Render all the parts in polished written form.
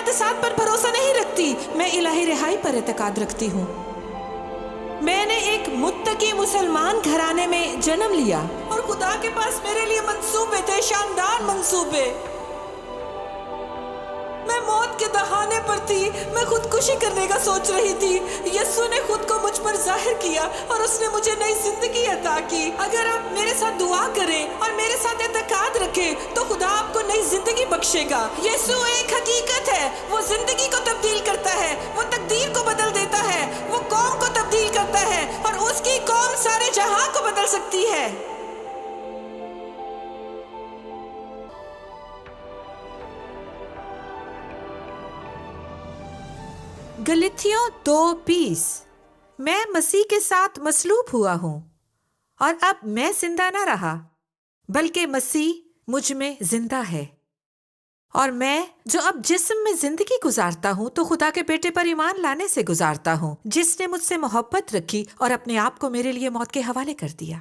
مقدسات پر بھروسہ نہیں رکھتی، میں الہی رہائی پر اعتقاد رکھتی ہوں۔ میں نے ایک متقی مسلمان گھرانے میں جنم لیا اور خدا کے پاس میرے لیے منصوبے تھے، شاندار منصوبے۔ میں موت کے دہانے پر تھی، میں خودکشی کرنے کا سوچ رہی تھی۔ یسوع نے خود کو مجھ پر ظاہر کیا اور اس نے مجھے نئی زندگی عطا کی۔ اگر آپ میرے ساتھ دعا کریں اور میرے ساتھ اعتقاد رکھیں تو خدا آپ کو نئی زندگی بخشے گا۔ یسوع ایک حقیقت ہے، وہ زندگی کو تبدیل کرتا ہے، وہ تقدیر کو بدل دیتا ہے، وہ قوم کو تبدیل کرتا ہے اور اس کی قوم سارے جہاں کو بدل سکتی ہے۔ گلتیوں 2:20 میں مسیح کے ساتھ مصلوب ہوا ہوں اور اب میں زندہ نہ رہا بلکہ مسیح مجھ میں زندہ ہے، اور میں جو اب جسم میں زندگی گزارتا ہوں تو خدا کے بیٹے پر ایمان لانے سے گزارتا ہوں، جس نے مجھ سے محبت رکھی اور اپنے آپ کو میرے لیے موت کے حوالے کر دیا۔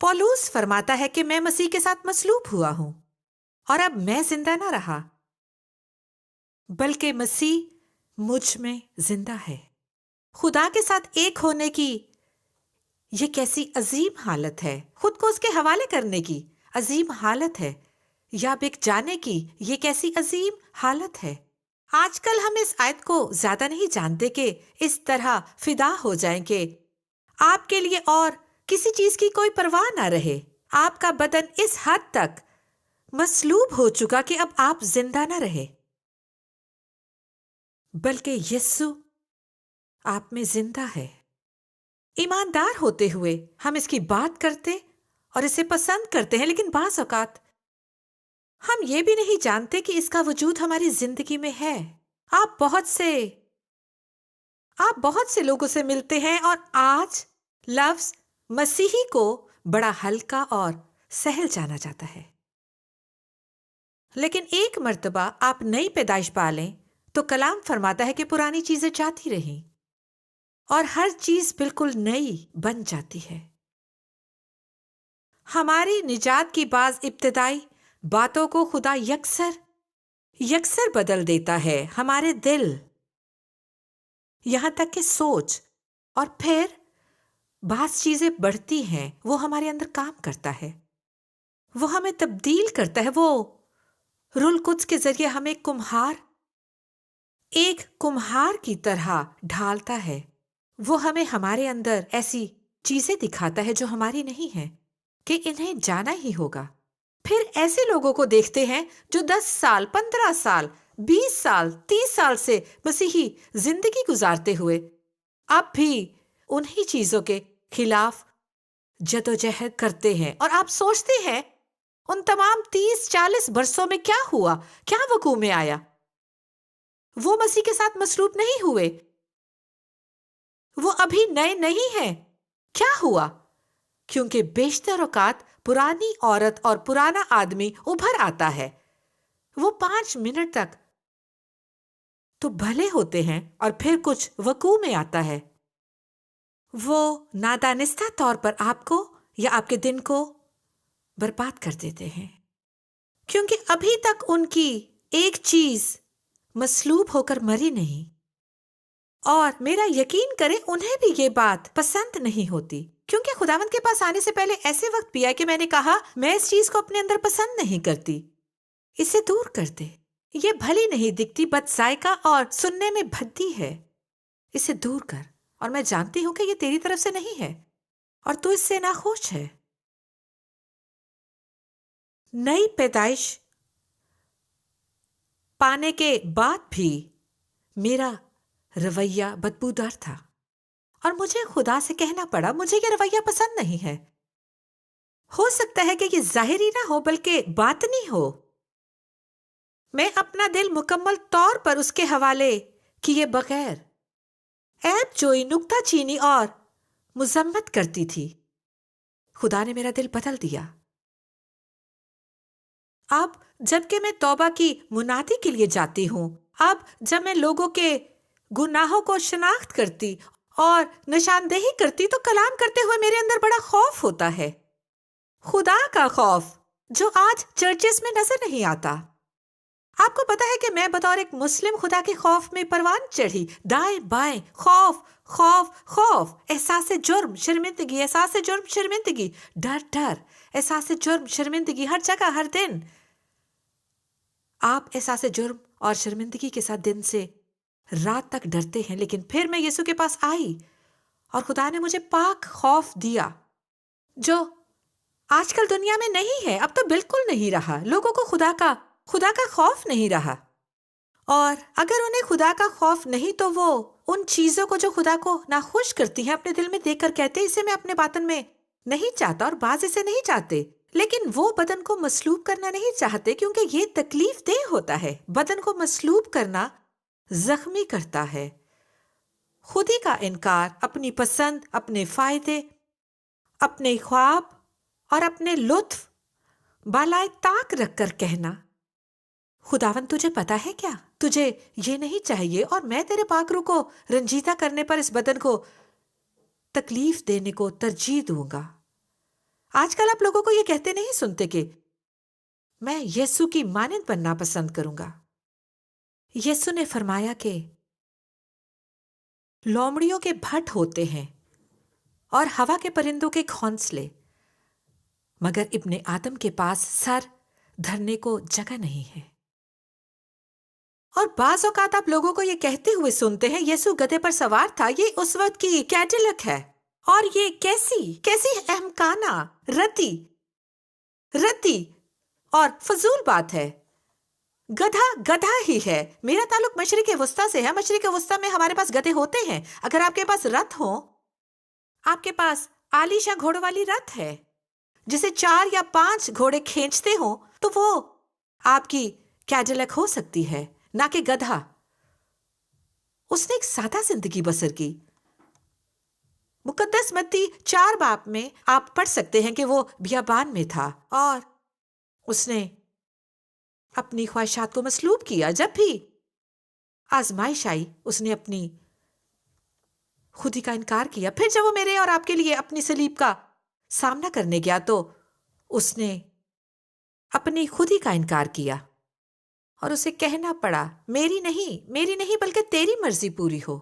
پولوس فرماتا ہے کہ میں مسیح کے ساتھ مصلوب ہوا ہوں اور اب میں زندہ نہ رہا بلکہ مسیح مجھ میں زندہ ہے۔ خدا کے ساتھ ایک ہونے کی یہ کیسی عظیم حالت ہے، خود کو اس کے حوالے کرنے کی عظیم حالت ہے، یا بک جانے کی یہ کیسی عظیم حالت ہے۔ آج کل ہم اس آیت کو زیادہ نہیں جانتے کہ اس طرح فدا ہو جائیں کہ آپ کے لیے اور کسی چیز کی کوئی پرواہ نہ رہے۔ آپ کا بدن اس حد تک مصلوب ہو چکا کہ اب آپ زندہ نہ رہے بلکہ یسوع آپ میں زندہ ہے۔ ایماندار ہوتے ہوئے ہم اس کی بات کرتے اور اسے پسند کرتے ہیں، لیکن بعض اوقات ہم یہ بھی نہیں جانتے کہ اس کا وجود ہماری زندگی میں ہے۔ آپ بہت سے لوگوں سے ملتے ہیں اور آج لفظ مسیحی کو بڑا ہلکا اور سہل جانا جاتا ہے، لیکن ایک مرتبہ آپ نئی پیدائش پالیں تو کلام فرماتا ہے کہ پرانی چیزیں جاتی رہیں اور ہر چیز بالکل نئی بن جاتی ہے۔ ہماری نجات کی بعض ابتدائی باتوں کو خدا یکسر بدل دیتا ہے، ہمارے دل، یہاں تک کہ سوچ، اور پھر بعض چیزیں بڑھتی ہیں، وہ ہمارے اندر کام کرتا ہے، وہ ہمیں تبدیل کرتا ہے، وہ روح القدس کے ذریعے ہمیں ایک کمہار کی طرح ڈھالتا ہے۔ وہ ہمیں ہمارے اندر ایسی چیزیں دکھاتا ہے جو ہماری نہیں ہیں کہ انہیں جانا ہی ہوگا۔ پھر ایسے لوگوں کو دیکھتے ہیں جو 10 سال، 15 سال، 20 سال، 30 سال سے مسیحی زندگی گزارتے ہوئے اب بھی انہی چیزوں کے خلاف جدوجہد کرتے ہیں، اور آپ سوچتے ہیں ان تمام 30-40 برسوں میں کیا ہوا، کیا وقوع میں آیا؟ وہ مسیح کے ساتھ مصلوب نہیں ہوئے، وہ ابھی نئے نہیں ہیں۔ کیا ہوا؟ کیونکہ بیشتر اوقات پرانی عورت اور پرانا آدمی ابھر آتا ہے۔ وہ 5 منٹ تک تو بھلے ہوتے ہیں اور پھر کچھ وقوع میں آتا ہے۔ وہ نادانستہ طور پر آپ کو یا آپ کے دن کو برباد کر دیتے ہیں، کیونکہ ابھی تک ان کی ایک چیز مصلوب ہو کر مری نہیں، اور میرا یقین کریں انہیں بھی یہ بات پسند نہیں ہوتی، کیونکہ خداوند کے پاس آنے سے پہلے ایسے وقت بھی آئے کہ میں نے کہا میں اس چیز کو اپنے اندر پسند نہیں کرتی، اسے دور کر دے، یہ بھلی نہیں دکھتی، بد ذائقہ اور سننے میں بھدی ہے، اسے دور کر، اور میں جانتی ہوں کہ یہ تیری طرف سے نہیں ہے اور تو اس سے ناخوش ہے۔ نئی پیدائش پانے کے بعد بھی میرا رویہ بدبودار تھا، اور مجھے خدا سے کہنا پڑا مجھے یہ رویہ پسند نہیں ہے۔ ہو سکتا ہے کہ یہ ظاہری نہ ہو بلکہ باطنی ہو۔ میں اپنا دل مکمل طور پر اس کے حوالے کیے بغیر عیب جوئی، نکتہ چینی اور مذمت کرتی تھی۔ خدا نے میرا دل بدل دیا۔ اب جب کہ میں توبہ کی منادی کے لیے جاتی ہوں، اب جب میں لوگوں کے گناہوں کو شناخت کرتی اور نشاندہی کرتی تو کلام کرتے ہوئے میرے اندر بڑا خوف ہوتا ہے، خدا کا خوف جو آج چرچز میں نظر نہیں آتا۔ آپ کو پتا ہے کہ میں بطور ایک مسلم خدا کے خوف میں پروان چڑھی، دائیں بائیں خوف خوف خوف، احساس جرم شرمندگی، احساس جرم شرمندگی، ڈر ڈر، احساس جرم شرمندگی، ہر جگہ ہر دن آپ احساس جرم اور شرمندگی کے ساتھ دن سے رات تک ڈرتے ہیں. لیکن پھر میں یسوع کے پاس آئی اور خدا نے مجھے پاک خوف دیا جو آج کل دنیا میں نہیں ہے. اب تو بالکل نہیں رہا. لوگوں کو خدا کا خوف نہیں رہا. اور اگر انہیں خدا کا خوف نہیں تو وہ ان چیزوں کو جو خدا کو ناخوش کرتی ہیں اپنے دل میں دیکھ کر کہتے اسے میں اپنے باطن میں نہیں چاہتا، اور بعض اسے نہیں چاہتے. لیکن وہ بدن کو مصلوب کرنا نہیں چاہتے کیونکہ یہ تکلیف دہ ہوتا ہے. بدن کو مصلوب کرنا زخمی کرتا ہے. خودی کا انکار، اپنی پسند، اپنے فائدے، اپنے خواب اور اپنے لطف بالائے طاق رکھ کر کہنا خداوند تجھے پتا ہے کیا، تجھے یہ نہیں چاہیے اور میں تیرے پاک روح کو رنجیدہ کرنے پر اس بدن کو تکلیف دینے کو ترجیح دوں گا. آج کل آپ لوگوں کو یہ کہتے نہیں سنتے کہ میں یسوع کی مانند بننا پسند کروں گا. یسوع نے فرمایا کہ لومڑیوں کے بھٹ ہوتے ہیں اور ہوا کے پرندوں کے گھونسلے، مگر ابن آدم کے پاس سر دھرنے کو جگہ نہیں ہے. اور بعض اوقات آپ لوگوں کو یہ کہتے ہوئے سنتے ہیں یسوع گدھے پر سوار تھا، یہ اس وقت کی کیڈلک ہے. اور یہ کیسی احمقانہ رتی اور فضول بات ہے. گدھا ہی ہے. میرا تعلق مشرق وسطی سے ہے. مشرق وسطی میں ہمارے پاس گدھے ہوتے ہیں. اگر آپ کے پاس رتھ ہو، آپ کے پاس عالیشاں گھوڑوں والی رتھ ہے جسے 4 یا 5 گھوڑے کھینچتے ہوں، تو وہ آپ کی کیڈلک ہو سکتی ہے، نہ کہ گدھا. اس نے ایک سادہ زندگی بسر کی. مقدس متی 4 باب میں آپ پڑھ سکتے ہیں کہ وہ بیابان میں تھا اور اس نے اپنی خواہشات کو مصلوب کیا. جب بھی آزمائش آئی اس نے اپنی خودی کا انکار کیا. پھر جب وہ میرے اور آپ کے لیے اپنی صلیب کا سامنا کرنے گیا تو اس نے اپنی خودی کا انکار کیا اور اسے کہنا پڑا میری نہیں بلکہ تیری مرضی پوری ہو.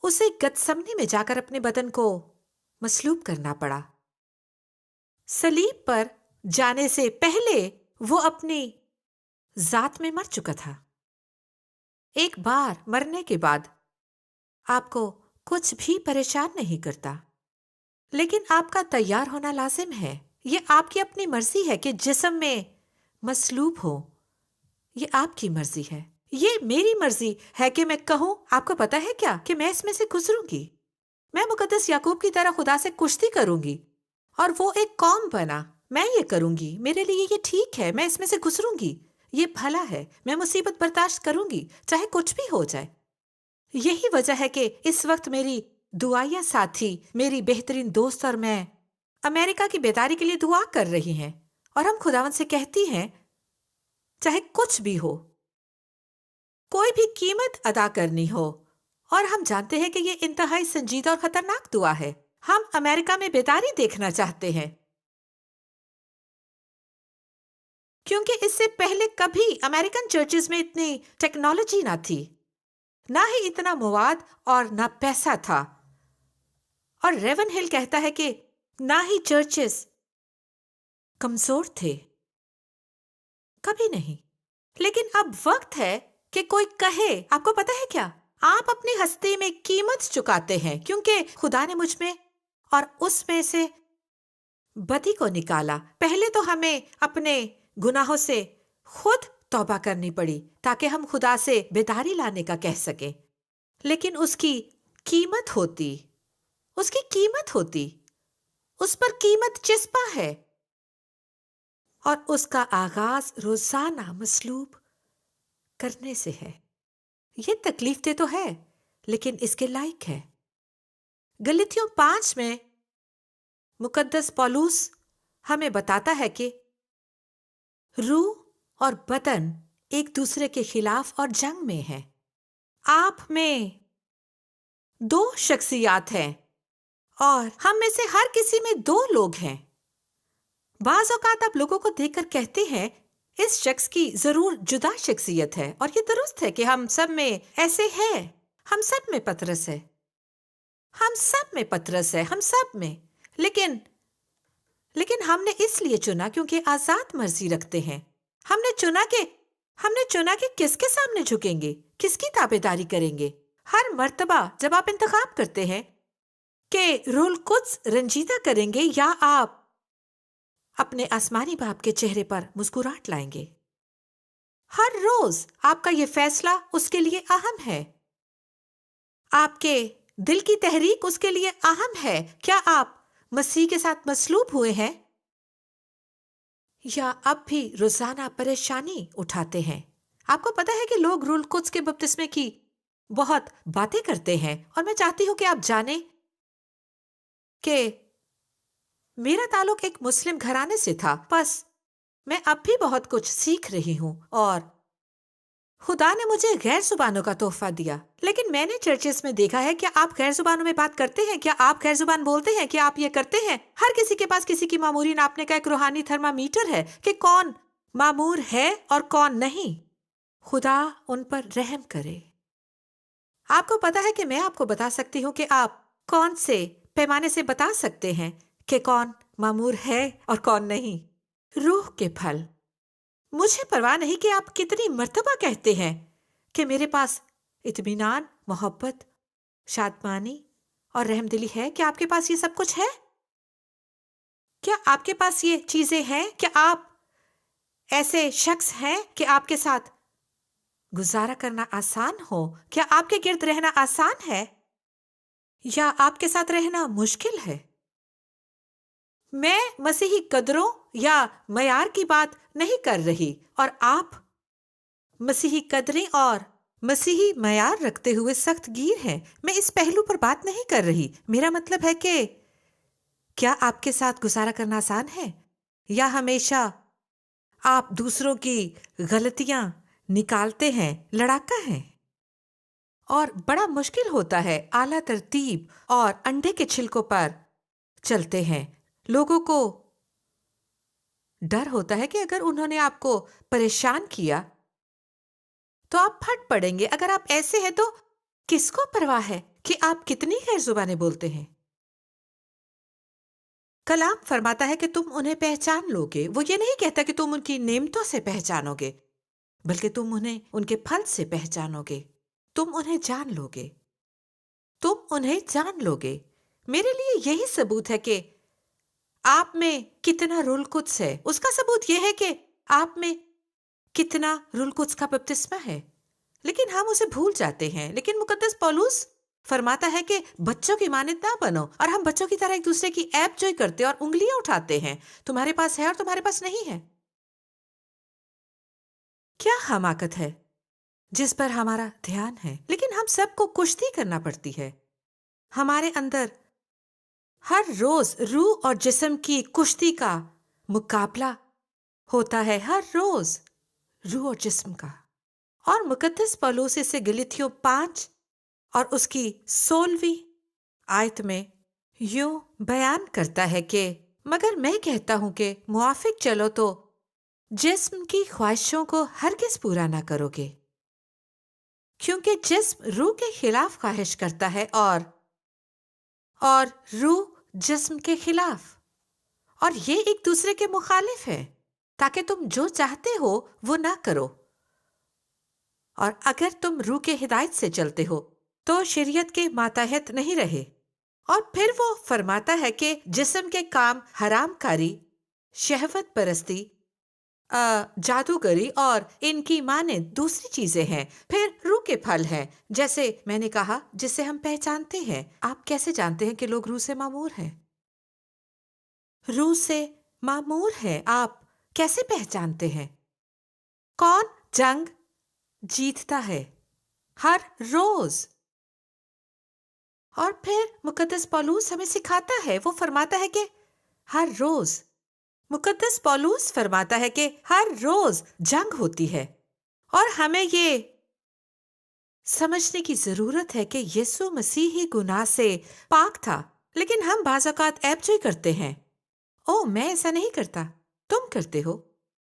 اسے گتسمنی میں جا کر اپنے بدن کو مصلوب کرنا پڑا. صلیب پر جانے سے پہلے وہ اپنی ذات میں مر چکا تھا. ایک بار مرنے کے بعد آپ کو کچھ بھی پریشان نہیں کرتا، لیکن آپ کا تیار ہونا لازم ہے. یہ آپ کی اپنی مرضی ہے کہ جسم میں مصلوب ہو. یہ آپ کی مرضی ہے. یہ میری مرضی ہے کہ میں کہوں آپ کو پتا ہے کیا کہ میں اس میں سے گزروں گی. میں مقدس یعقوب کی طرح خدا سے کشتی کروں گی اور وہ ایک قوم بنا. میں یہ کروں گی، میرے لیے یہ ٹھیک ہے، میں اس میں سے گزروں گی، یہ بھلا ہے. میں مصیبت برداشت کروں گی چاہے کچھ بھی ہو جائے. یہی وجہ ہے کہ اس وقت میری دعائیا ساتھی، میری بہترین دوست اور میں امریکہ کی بیداری کے لیے دعا کر رہی ہیں. اور ہم خداوند سے کہتی ہیں چاہے کچھ بھی ہو، کوئی بھی قیمت ادا کرنی ہو، اور ہم جانتے ہیں کہ یہ انتہائی سنجیدہ اور خطرناک دعا ہے. ہم امریکہ میں بیداری دیکھنا چاہتے ہیں کیونکہ اس سے پہلے کبھی امریکن چرچز میں اتنی ٹیکنالوجی نہ تھی، نہ ہی اتنا مواد اور نہ پیسہ تھا. اور ریون ہل کہتا ہے کہ نہ ہی چرچز کمزور تھے، کبھی نہیں. لیکن اب وقت ہے کہ کوئی کہے آپ کو پتا ہے کیا، آپ اپنی ہستی میں قیمت چکاتے ہیں کیونکہ خدا نے مجھ میں اور اس میں سے بدی کو نکالا. پہلے تو ہمیں اپنے گناہوں سے خود توبہ کرنی پڑی تاکہ ہم خدا سے بیداری لانے کا کہہ سکیں. لیکن اس کی قیمت ہوتی، اس پر قیمت چسپا ہے، اور اس کا آغاز روزانہ مصلوب کرنے سے ہے. یہ تکلیف دہ تو ہے لیکن اس کے لائق ہے. گلتیوں 5 میں مقدس پولوس ہمیں بتاتا ہے کہ روح اور بدن ایک دوسرے کے خلاف اور جنگ میں ہے. آپ میں 2 شخصیات ہیں اور ہم میں سے ہر کسی میں 2 لوگ ہیں. بعض اوقات آپ لوگوں کو دیکھ کر کہتے ہیں اس شخص کی ضرور جدا شخصیت ہے، اور یہ درست ہے کہ ہم سب میں ایسے ہیں، ہم سب میں پطرس ہے، ہم سب میں پطرس ہے، ہم سب میں، لیکن ہم نے اس لیے چنا کیونکہ آزاد مرضی رکھتے ہیں۔ ہم نے چنا کہ کس کے سامنے جھکیں گے، کس کی تابعداری کریں گے۔ ہر مرتبہ جب آپ انتخاب کرتے ہیں کہ روح القدس رنجیدہ کریں گے یا آپ اپنے آسمانی باپ کے چہرے پر مسکراہٹ لائیں گے، ہر روز آپ کا یہ فیصلہ اس کے لیے اہم ہے، آپ کے دل کی تحریک اس کے لیے اہم ہے۔ کیا آپ مسیح کے ساتھ مصلوب ہوئے ہیں یا اب بھی روزانہ پریشانی اٹھاتے ہیں؟ آپ کو پتا ہے کہ لوگ روح القدس کے بپتسمے کی بہت باتیں کرتے ہیں، اور میں چاہتی ہوں کہ آپ جانیں کہ میرا تعلق ایک مسلم گھرانے سے تھا، بس میں اب بھی بہت کچھ سیکھ رہی ہوں، اور خدا نے مجھے غیر زبانوں کا تحفہ دیا۔ لیکن میں نے چرچز میں دیکھا ہے، کیا آپ غیر زبانوں میں بات کرتے ہیں؟ کیا آپ غیر زبان بولتے ہیں؟ کیا آپ یہ کرتے ہیں؟ ہر کسی کے پاس کسی کی معموری ناپنے کا ایک روحانی تھرمامیٹر ہے کہ کون معمور ہے اور کون نہیں۔ خدا ان پر رحم کرے۔ آپ کو پتا ہے کہ میں آپ کو بتا سکتی ہوں کہ آپ کون سے پیمانے سے بتا سکتے ہیں کہ کون معمور ہے اور کون نہیں۔ روح کے پھل۔ مجھے پرواہ نہیں کہ آپ کتنی مرتبہ کہتے ہیں کہ میرے پاس اطمینان، محبت، شادمانی اور رحم دلی ہے۔ کیا آپ کے پاس یہ سب کچھ ہے؟ کیا آپ کے پاس یہ چیزیں ہیں؟ کیا آپ ایسے شخص ہیں کہ آپ کے ساتھ گزارا کرنا آسان ہو؟ کیا آپ کے گرد رہنا آسان ہے یا آپ کے ساتھ رہنا مشکل ہے؟ میں مسیحی قدروں یا معیار کی بات نہیں کر رہی، اور آپ مسیحی قدریں اور مسیحی معیار رکھتے ہوئے سخت گیر ہیں۔ میں اس پہلو پر بات نہیں کر رہی۔ میرا مطلب ہے کہ کیا آپ کے ساتھ گزارا کرنا آسان ہے، یا ہمیشہ آپ دوسروں کی غلطیاں نکالتے ہیں، لڑاکا ہیں، اور بڑا مشکل ہوتا ہے اعلیٰ ترتیب اور انڈے کے چھلکوں پر چلتے ہیں۔ لوگوں کو ڈر ہوتا ہے کہ اگر انہوں نے آپ کو پریشان کیا تو آپ پھٹ پڑیں گے۔ اگر آپ ایسے ہیں تو کس کو پرواہ ہے کہ آپ کتنی غیر زبانیں بولتے ہیں؟ کلام فرماتا ہے کہ تم انہیں پہچان لو گے۔ وہ یہ نہیں کہتا کہ تم ان کی نعمتوں سے پہچانو گے، بلکہ تم انہیں ان کے پھل سے پہچانو گے۔ تم انہیں جان لو گے، تم انہیں جان لو گے۔ میرے لیے یہی ثبوت ہے کہ آپ میں کتنا روح القدس ہے۔ اس کا ثبوت یہ ہے کہ آپ میں کتنا روح القدس کا بپتسمہ ہے، لیکن ہم اسے بھول جاتے ہیں۔ لیکن مقدس پولس فرماتا ہے کہ بچوں کی مانند نہ بنو، اور ہم بچوں کی طرح ایک دوسرے کی ایب جوئی کرتے اور انگلیاں اٹھاتے ہیں۔ تمہارے پاس ہے اور تمہارے پاس نہیں ہے۔ کیا حماقت ہے جس پر ہمارا دھیان ہے، لیکن ہم سب کو کشتی کرنا پڑتی ہے۔ ہمارے اندر ہر روز روح اور جسم کی کشتی کا مقابلہ ہوتا ہے، ہر روز روح اور جسم کا۔ اور مقدس پولس اسے گلتیوں 5 اور اس کی 16ویں آیت میں یوں بیان کرتا ہے کہ مگر میں کہتا ہوں کہ موافق چلو تو جسم کی خواہشوں کو ہرگز پورا نہ کرو گے، کیونکہ جسم روح کے خلاف خواہش کرتا ہے اور روح جسم کے خلاف، اور یہ ایک دوسرے کے مخالف ہے، تاکہ تم جو چاہتے ہو وہ نہ کرو۔ اور اگر تم روح کے ہدایت سے چلتے ہو تو شریعت کے ماتحت نہیں رہے۔ اور پھر وہ فرماتا ہے کہ جسم کے کام حرام کاری، شہوت پرستی، جادوگری اور ان کی مانند دوسری چیزیں ہیں۔ پھر روح کے پھل ہیں، جیسے میں نے کہا، جس سے ہم پہچانتے ہیں۔ آپ کیسے جانتے ہیں کہ لوگ روح سے معمور ہیں؟ روح سے معمور ہیں، آپ کیسے پہچانتے ہیں؟ کون جنگ جیتتا ہے ہر روز؟ اور پھر مقدس پولس ہمیں سکھاتا ہے، وہ فرماتا ہے کہ ہر روز، مقدس پولس فرماتا ہے کہ ہر روز جنگ ہوتی ہے، اور ہمیں یہ سمجھنے کی ضرورت ہے کہ یسوع مسیح ہی گناہ سے پاک تھا، لیکن ہم بعض اوقات عیب جوئی کرتے ہیں۔ او میں ایسا نہیں کرتا، تم کرتے ہو۔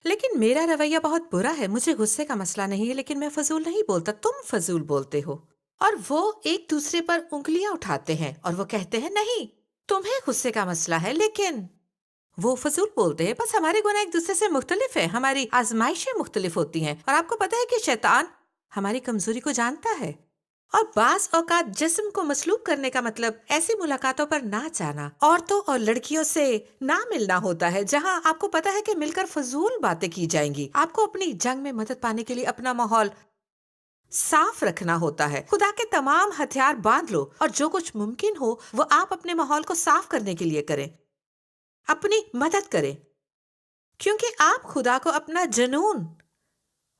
لیکن میرا رویہ بہت برا ہے، مجھے غصے کا مسئلہ نہیں ہے، لیکن میں فضول نہیں بولتا، تم فضول بولتے ہو۔ اور وہ ایک دوسرے پر انگلیاں اٹھاتے ہیں اور وہ کہتے ہیں نہیں تمہیں غصے کا مسئلہ ہے، لیکن وہ فضول بولتے ہیں۔ بس ہمارے گناہ ایک دوسرے سے مختلف ہیں، ہماری آزمائشیں مختلف ہوتی ہیں، اور آپ کو پتا ہے کہ شیطان ہماری کمزوری کو جانتا ہے، اور بعض اوقات جسم کو مسلوب کرنے کا مطلب ایسی ملاقاتوں پر نہ جانا، عورتوں اور لڑکیوں سے نہ ملنا ہوتا ہے جہاں آپ کو پتا ہے کہ مل کر فضول باتیں کی جائیں گی۔ آپ کو اپنی جنگ میں مدد پانے کے لیے اپنا ماحول صاف رکھنا ہوتا ہے۔ خدا کے تمام ہتھیار باندھ لو اور جو کچھ ممکن ہو وہ آپ اپنے ماحول کو صاف کرنے کے لیے کریں، اپنی مدد کریں، کیونکہ آپ خدا کو اپنا جنون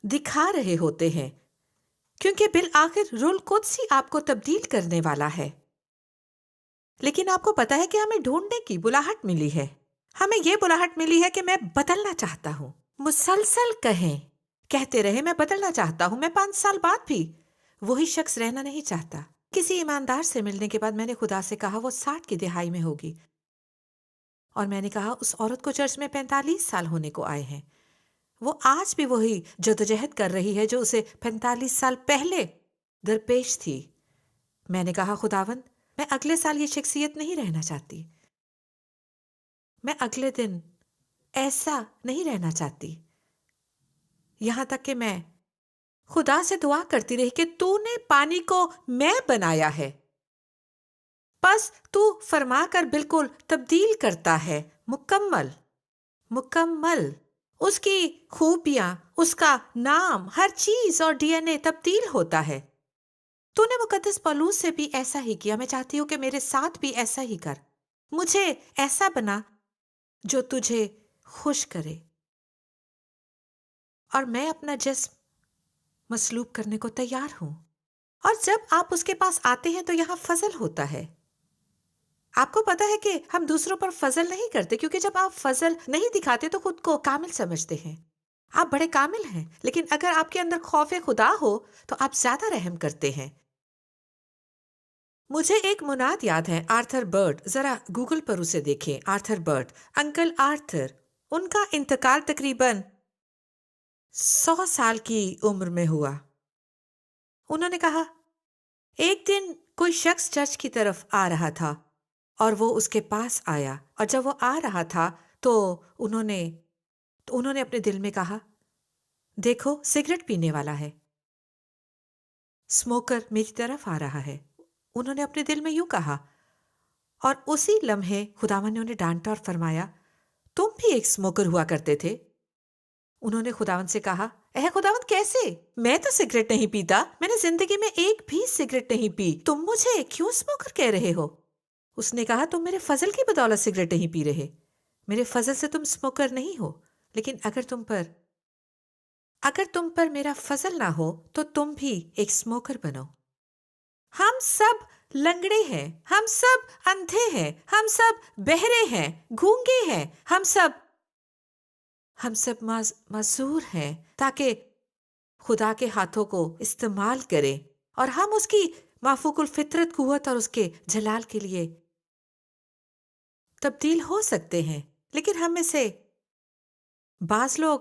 دکھا رہے ہوتے ہیں، کیونکہ بالآخر روح القدس ہی آپ کو تبدیل کرنے والا ہے۔ لیکن آپ کو پتا ہے کہ ہمیں ڈھونڈنے کی بلاہٹ ملی ہے، ہمیں یہ بلاہٹ ملی ہے کہ میں بدلنا چاہتا ہوں۔ مسلسل کہتے رہے میں بدلنا چاہتا ہوں، میں 5 سال بعد بھی وہی شخص رہنا نہیں چاہتا۔ کسی ایماندار سے ملنے کے بعد میں نے خدا سے کہا وہ 60 کی دہائی میں ہوگی، اور میں نے کہا اس عورت کو چرچ میں 45 سال ہونے کو آئے ہیں، وہ آج بھی وہی جدوجہد کر رہی ہے جو اسے 45 سال پہلے درپیش تھی۔ میں نے کہا خداوند میں اگلے سال یہ شخصیت نہیں رہنا چاہتی، میں اگلے دن ایسا نہیں رہنا چاہتی، یہاں تک کہ میں خدا سے دعا کرتی رہی کہ تو نے پانی کو میں بنایا ہے، بس تو فرما کر بالکل تبدیل کرتا ہے، مکمل اس کی خوبیاں، اس کا نام، ہر چیز اور ڈی این اے تبدیل ہوتا ہے۔ تو نے مقدس پولوس سے بھی ایسا ہی کیا، میں چاہتی ہوں کہ میرے ساتھ بھی ایسا ہی کر، مجھے ایسا بنا جو تجھے خوش کرے، اور میں اپنا جسم مسلوب کرنے کو تیار ہوں۔ اور جب آپ اس کے پاس آتے ہیں تو یہاں فضل ہوتا ہے۔ آپ کو پتا ہے کہ ہم دوسروں پر فضل نہیں کرتے، کیونکہ جب آپ فضل نہیں دکھاتے تو خود کو کامل سمجھتے ہیں، آپ بڑے کامل ہیں، لیکن اگر آپ کے اندر خوف خدا ہو تو آپ زیادہ رحم کرتے ہیں۔ مجھے ایک مناد یاد ہے، آرتھر برڈ، ذرا گوگل پر اسے دیکھیں، آرتھر برڈ، انکل آرتھر، ان کا انتقال تقریباً 100 سال کی عمر میں ہوا۔ انہوں نے کہا ایک دن کوئی شخص چرچ کی طرف آ رہا تھا اور وہ اس کے پاس آیا، اور جب وہ آ رہا تھا تو انہوں نے اپنے دل میں کہا دیکھو سگریٹ پینے والا ہے، اسموکر میری طرف آ رہا ہے۔ انہوں نے اپنے دل میں یوں کہا، اور اسی لمحے خداوند نے انہیں ڈانٹا اور فرمایا تم بھی ایک اسموکر ہوا کرتے تھے۔ انہوں نے خداوند سے کہا اے خداوند کیسے؟ میں تو سگریٹ نہیں پیتا، میں نے زندگی میں ایک بھی سگریٹ نہیں پی، تم مجھے کیوں اسموکر کہہ رہے ہو؟ اس نے کہا تم میرے فضل کی بدولت سگریٹ نہیں پی رہے، میرے فضل سے تم اسموکر نہیں ہو، لیکن اگر تم پر میرا فضل نہ ہو تو تم بھی ایک اسموکر بنو۔ ہم سب لنگڑے ہیں، ہم سب اندھے ہیں، ہم سب بہرے ہیں، گونگے ہیں، ہم سب معذور ہیں تاکہ خدا کے ہاتھوں کو استعمال کریں، اور ہم اس کی مافوق الفطرت قوت اور اس کے جلال کے لیے تبدیل ہو سکتے ہیں۔ لیکن ہم میں سے بعض لوگ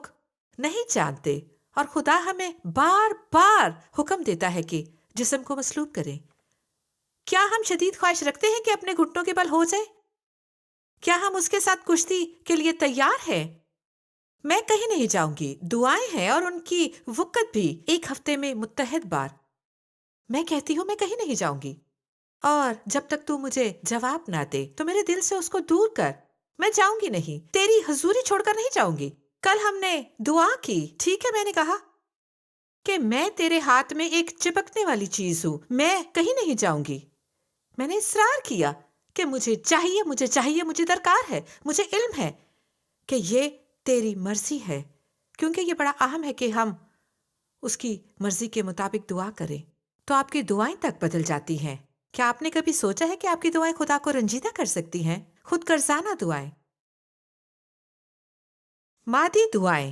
نہیں جانتے، اور خدا ہمیں بار بار حکم دیتا ہے کہ جسم کو مسلوب کریں۔ کیا ہم شدید خواہش رکھتے ہیں کہ اپنے گھٹنوں کے بل ہو جائے؟ کیا ہم اس کے ساتھ کشتی کے لیے تیار ہیں؟ میں کہیں نہیں جاؤں گی، دعائیں ہیں اور ان کی وقت بھی 1 ہفتے میں متحد بار۔ میں کہتی ہوں میں کہیں نہیں جاؤں گی، اور جب تک تو مجھے جواب نہ دے تو میرے دل سے اس کو دور کر، میں جاؤں گی نہیں، تیری حضوری چھوڑ کر نہیں جاؤں گی۔ کل ہم نے دعا کی، ٹھیک ہے، میں نے کہا کہ میں تیرے ہاتھ میں ایک چپکنے والی چیز ہوں، میں کہیں نہیں جاؤں گی۔ میں نے اصرار کیا کہ مجھے چاہیے، مجھے درکار ہے، مجھے علم ہے کہ یہ تیری مرضی ہے، کیونکہ یہ بڑا اہم ہے کہ ہم اس کی مرضی کے مطابق دعا کریں، تو آپ کی دعائیں تک بدل جاتی ہیں۔ کیا آپ نے کبھی سوچا ہے کہ آپ کی دعائیں خدا کو رنجیدہ کر سکتی ہیں؟ خود غرضانہ دعائیں، مادی دعائیں،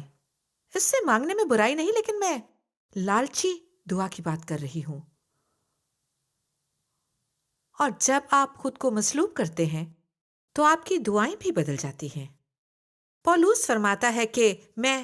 اس سے مانگنے میں برائی نہیں، لیکن میں لالچی دعا کی بات کر رہی ہوں۔ اور جب آپ خود کو مسلوب کرتے ہیں تو آپ کی دعائیں بھی بدل جاتی ہیں۔ پولوس فرماتا ہے کہ میں